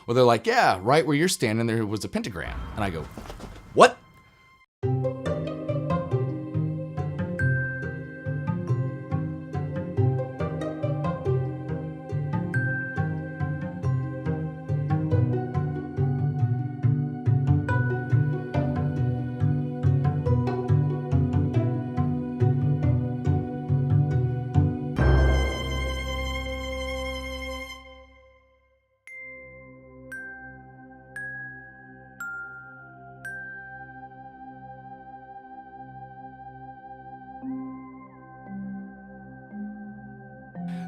Well, they're like, yeah, right where you're standing there was a pentagram. And I go, what?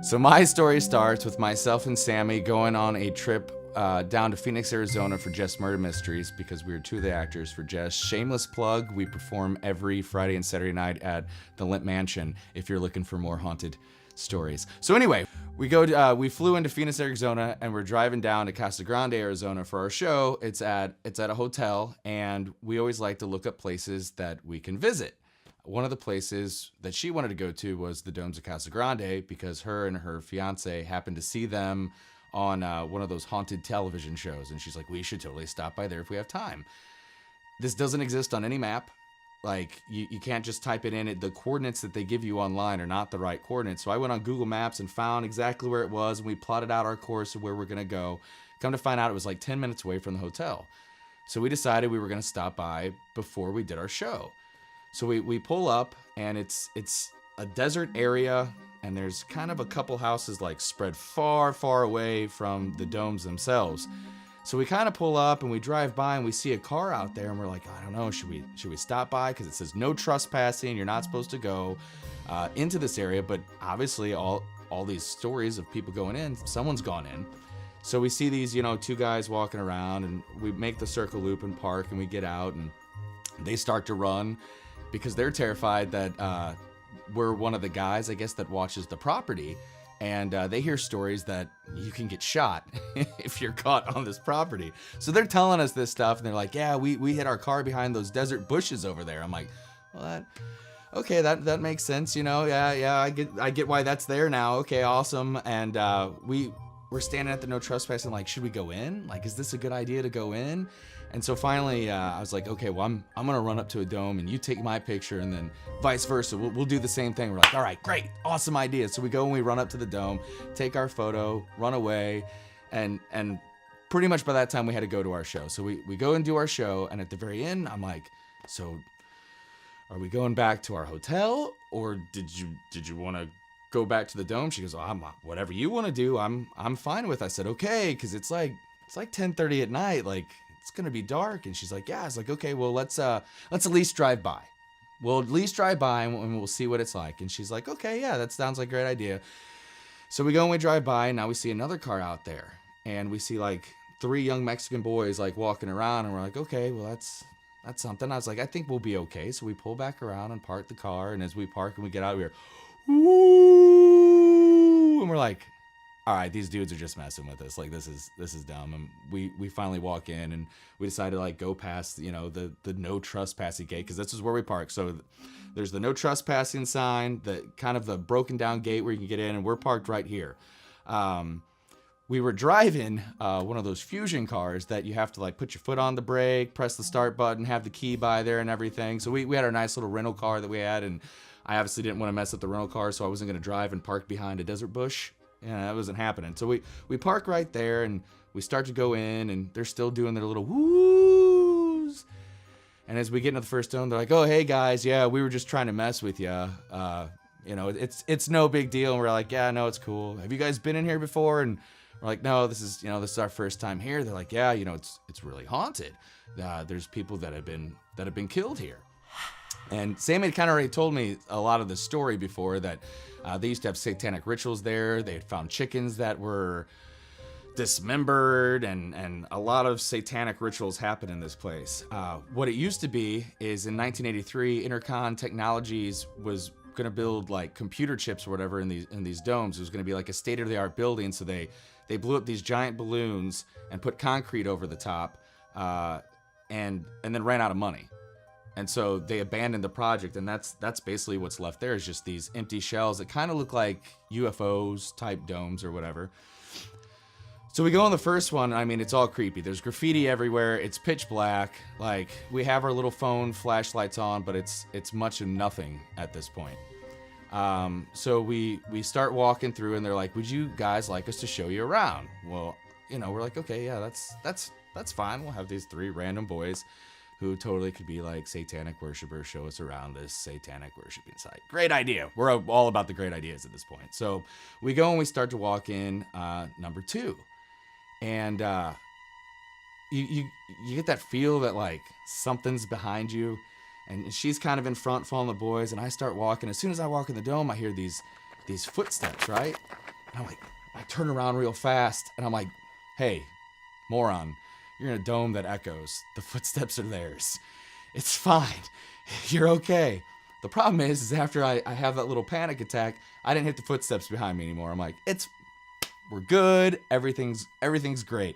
So my story starts with myself and Sammy going on a trip down to Phoenix, Arizona for Jess Murder Mysteries because we were two of the actors for Jess. Shameless plug, we perform every Friday and Saturday night at the Limp Mansion if you're looking for more haunted stories. So anyway, we flew into Phoenix, Arizona, and we're driving down to Casa Grande, Arizona for our show. It's at a hotel, and we always like to look up places that we can visit. One of the places that she wanted to go to was the Domes of Casa Grande because her and her fiance happened to see them on one of those haunted television shows. And she's like, we should totally stop by there if we have time. This doesn't exist on any map. Like, you can't just type it in. The coordinates that they give you online are not the right coordinates. So I went on Google Maps and found exactly where it was, and we plotted out our course of where we're going to go. Come to find out, it was like 10 minutes away from the hotel. So we decided we were going to stop by before we did our show. So we pull up, and it's a desert area, and there's kind of a couple houses like spread far, far away from the domes themselves. So we kind of pull up, and we drive by, and we see a car out there, and we're like, I don't know, should we stop by? Because it says no trespassing, you're not supposed to go into this area, but obviously all these stories of people going in, someone's gone in. So we see these, two guys walking around, and we make the circle loop and park, and we get out, and they start to run because they're terrified that we're one of the guys, I guess, that watches the property. And they hear stories that you can get shot if you're caught on this property. So they're telling us this stuff, and they're like, yeah, we hit our car behind those desert bushes over there. I'm like, well, that makes sense, yeah, I get why that's there now. Okay, awesome. And we're standing at the no trespassing, like, should we go in? Like, is this a good idea to go in? And so finally, I was like, okay, well, I'm gonna run up to a dome, and you take my picture, and then vice versa. We'll do the same thing. We're like, all right, great, awesome idea. So we go and we run up to the dome, take our photo, run away, and pretty much by that time we had to go to our show. So we go and do our show, and at the very end, I'm like, so are we going back to our hotel, or did you want to go back to the dome? She goes, oh, whatever you want to do, I'm fine with. I said, okay, because it's like 10:30 at night, like, it's gonna be dark. And she's like, yeah. I was like, okay, well, let's at least drive by. We'll at least drive by, and we'll see what it's like. And she's like, okay, yeah, that sounds like a great idea. So we go and we drive by, and now we see another car out there, and we see like 3 young Mexican boys like walking around, and we're like, okay, well, that's something. I was like, I think we'll be okay. So we pull back around and park the car, and as we park and we get out, we're woo, and we're like, all right, these dudes are just messing with us. Like, this is dumb. And we finally walk in, and we decided to like go past, the no trespassing gate, because this is where we park. So there's the no trespassing sign, the kind of the broken down gate where you can get in, and we're parked right here. We were driving one of those Fusion cars that you have to like put your foot on the brake, press the start button, have the key by there and everything. So we had our nice little rental car that we had, and I obviously didn't want to mess up the rental car, so I wasn't going to drive and park behind a desert bush. Yeah, that wasn't happening. So we park right there, and we start to go in, and they're still doing their little woos. And as we get into the first dome, they're like, oh, hey guys, yeah, we were just trying to mess with you. It's no big deal. And we're like, yeah, no, it's cool. Have you guys been in here before? And we're like, no, this is our first time here. They're like, yeah, it's really haunted. There's people that have been killed here. And Sammy had kind of already told me a lot of the story before, that they used to have satanic rituals there. They had found chickens that were dismembered, and a lot of satanic rituals happen in this place. What it used to be is in 1983, Intercon Technologies was going to build like computer chips or whatever in these domes. It was going to be like a state-of-the-art building. So they blew up these giant balloons and put concrete over the top, and then ran out of money. And so they abandoned the project, and that's basically what's left there, is just these empty shells that kind of look like UFOs type domes or whatever. So we go on the first one. I mean, it's all creepy. There's graffiti everywhere. It's pitch black. Like, we have our little phone flashlights on, but it's much of nothing at this point. So we start walking through, and they're like, "Would you guys like us to show you around?" Well, we're like, "Okay, yeah, that's fine. We'll have these 3 random boys who totally could be like satanic worshipers show us around this satanic worshiping site." Great idea. We're all about the great ideas at this point. So we go and we start to walk in number 2. And you get that feel that like something's behind you, and she's kind of in front following the boys, and I start walking. As soon as I walk in the dome, I hear these footsteps, right? And I'm like, I turn around real fast, and I'm like, "Hey, moron, you're in a dome that echoes. The footsteps are theirs. It's fine. You're okay." The problem is after I have that little panic attack, I didn't hit the footsteps behind me anymore. I'm like, we're good. Everything's great.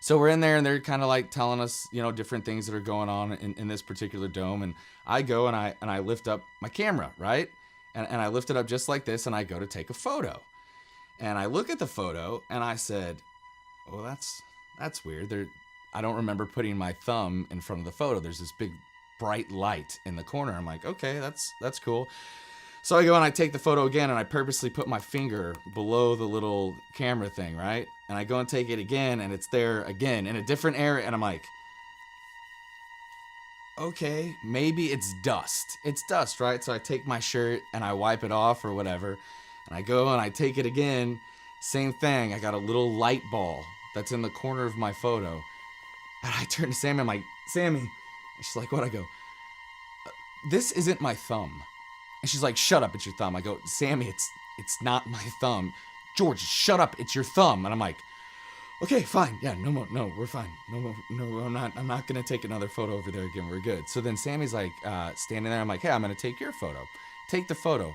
So we're in there, and they're kind of like telling us, different things that are going on in this particular dome. And I go and I lift up my camera, right? And I lift it up just like this, and I go to take a photo. And I look at the photo, and I said, "Well, that's weird. I don't remember putting my thumb in front of the photo. There's this big bright light in the corner." I'm like, "Okay, that's cool." So I go and I take the photo again, and I purposely put my finger below the little camera thing, right? And I go and take it again, and it's there again in a different area, and I'm like, okay, maybe it's dust. It's dust, right? So I take my shirt and I wipe it off or whatever, and I go and I take it again, same thing. I got a little light ball that's in the corner of my photo, and I turn to Sammy, I'm like, "Sammy," and she's like, "What?" I go, "This isn't my thumb." And she's like, "Shut up, it's your thumb." I go, "Sammy, it's not my thumb." "George, shut up, it's your thumb." And I'm like, "Okay, fine. Yeah, no, we're fine. No, I'm not gonna take another photo over there again. We're good." So then Sammy's like standing there. I'm like, "Hey, I'm gonna take your photo." Take the photo.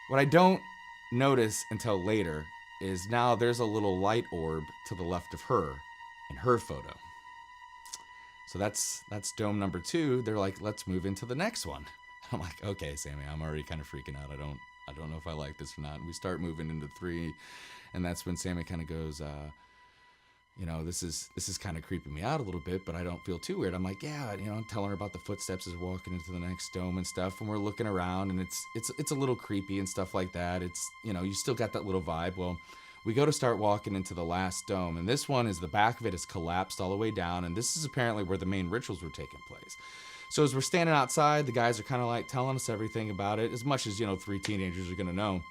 What I don't notice until later is now there's a little light orb to the left of her in her photo. So that's dome number 2. They're like, "Let's move into the next one." I'm like, "Okay, Sammy, I'm already kind of freaking out. I don't know if I like this or not." And we start moving into 3, and that's when Sammy kind of goes, this is kind of creeping me out a little bit, but I don't feel too weird. I'm like, "Yeah," I'm telling her about the footsteps as we're walking into the next dome and stuff, and we're looking around, and it's a little creepy and stuff like that. It's, you still got that little vibe. Well, we go to start walking into the last dome, and this one is the back of it is collapsed all the way down, and this is apparently where the main rituals were taking place. So as we're standing outside, the guys are kind of like telling us everything about it, as much as 3 teenagers are gonna know.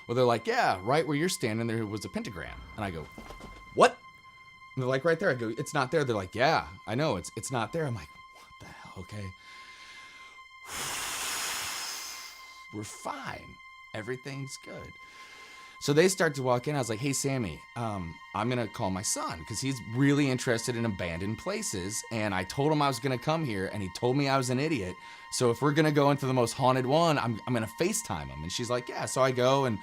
Well, they're like, "Yeah, right where you're standing, there was a pentagram." And I go, "What?" And they're like, "Right there." I go, "It's not there." They're like, "Yeah, I know, it's not there." I'm like, "What the hell?" Okay. We're fine. Everything's good. So they start to walk in. I was like, "Hey, Sammy, I'm going to call my son because he's really interested in abandoned places. And I told him I was going to come here, and he told me I was an idiot. So if we're going to go into the most haunted one, I'm going to FaceTime him." And she's like, "Yeah." So I go, and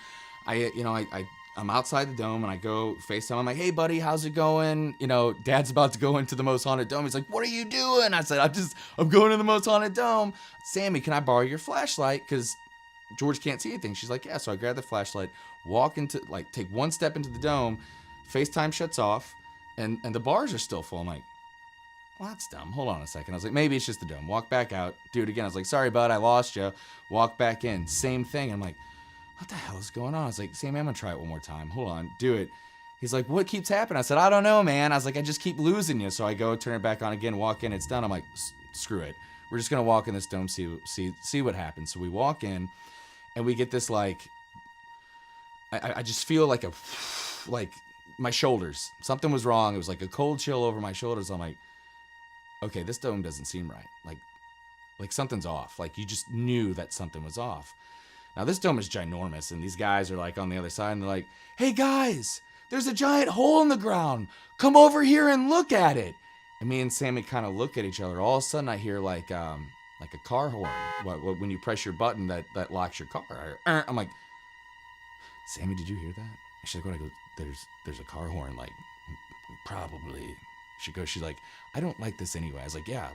I'm outside the dome, and I go FaceTime. I'm like, "Hey, buddy, how's it going? Dad's about to go into the most haunted dome." He's like, "What are you doing?" I said, I'm going to the most haunted dome." "Sammy, can I borrow your flashlight? Because George can't see anything." She's like, "Yeah." So I grab the flashlight, take one step into the dome, FaceTime shuts off, and the bars are still full. I'm like, "Well, that's dumb. Hold on a second." I was like, "Maybe it's just the dome." Walk back out, do it again. I was like, "Sorry, bud, I lost you." Walk back in, same thing. I'm like, "What the hell is going on?" I was like, "Sammy, I'm gonna try it one more time. Hold on, do it." He's like, "What keeps happening?" I said, "I don't know, man." I was like, "I just keep losing you." So I go, turn it back on again, walk in, it's done. I'm like, "Screw it. We're just gonna walk in this dome, see what happens." So we walk in, and we get this like, I just feel like my shoulders. Something was wrong. It was like a cold chill over my shoulders. I'm like, okay, this dome doesn't seem right. Like something's off. Like you just knew that something was off. Now this dome is ginormous, and these guys are like on the other side, and they're like, "Hey guys, there's a giant hole in the ground. Come over here and look at it." And me and Sammy kind of look at each other. All of a sudden, I hear like a car horn. When you press your button that locks your car. I'm like, "Sammy, did you hear that?" She's like, "What?" I go, there's a car horn, like probably She's like, I don't like this anyway. I was like, yeah,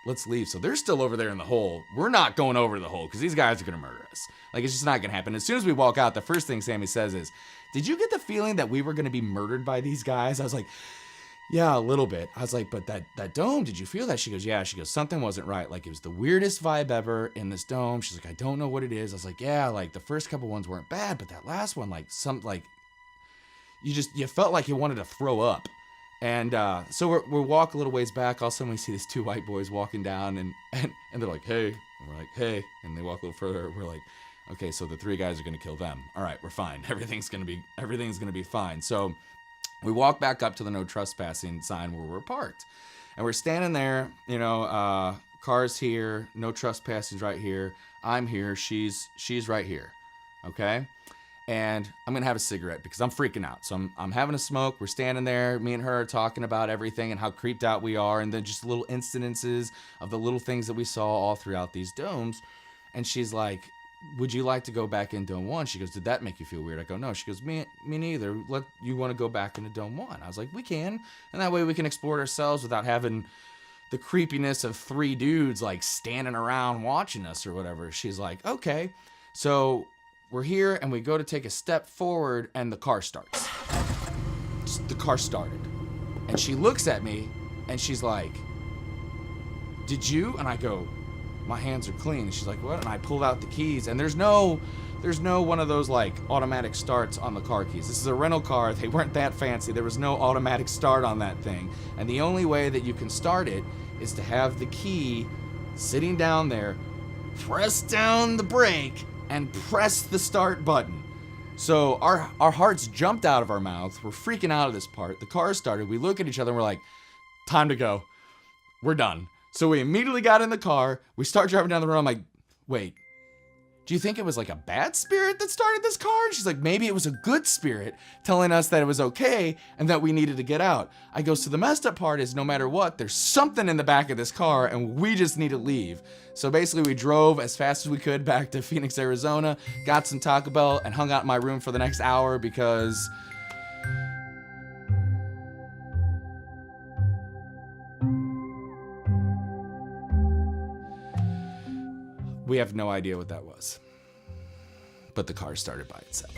let's leave. So they're still over there in the hole. We're not going over to the hole because these guys are gonna murder us. Like, it's just not gonna happen. As soon as we walk out, the first thing Sammy says is, did you get the feeling that we were gonna be murdered by these guys? I was like, yeah, a little bit. I was like, but that dome, did you feel that? She goes, yeah. She goes, something wasn't right. Like, it was the weirdest vibe ever in this dome. She's like, I don't know what it is. I was like, yeah, like the first couple ones weren't bad, but that last one, like you felt like you wanted to throw up. And so we walk a little ways back. All of a sudden we see these two white boys walking down and they're like, hey. And we're like, hey. And they walk a little further. We're like, okay, so the three guys are going to kill them. All right, we're fine. Everything's going to be fine. So we walk back up to the no trespassing sign where we're parked. And we're standing there, cars here, no trespassing right here. I'm here, she's right here. Okay? And I'm going to have a cigarette because I'm freaking out. So I'm having a smoke. We're standing there, me and her are talking about everything and how creeped out we are, and then just little incidences of the little things that we saw all throughout these domes. And she's like, would you like to go back in Dome 1? She goes, did that make you feel weird? I go, no. She goes, me neither. You want to go back into Dome 1? I was like, we can. And that way we can explore it ourselves without having the creepiness of three dudes like standing around watching us or whatever. She's like, okay. So we're here and we go to take a step forward and the car starts. The car started. And she looks at me and she's like, did you? And I go, my hands are clean. And she's like, what? And I pulled out the keys, and there's no one of those like automatic starts on the car keys. This is a rental car. They weren't that fancy. There was no automatic start on that thing. And the only way that you can start it is to have the key sitting down there, press down the brake, and press the start button. So our hearts jumped out of our mouths. We're freaking out of this part. The car started. We look at each other and we're like, time to go. We're done. So we immediately got in the car. We start driving down the road. I'm like, wait, do you think it was like a bad spirit that started this car? And she's like, maybe it was a good spirit telling us that it was okay and that we needed to get out. I go, so the messed up part is no matter what, there's something in the back of this car and we just need to leave. So basically we drove as fast as we could back to Phoenix, Arizona, got some Taco Bell, and hung out in my room for the next hour because we have no idea what that was. But the car started by itself.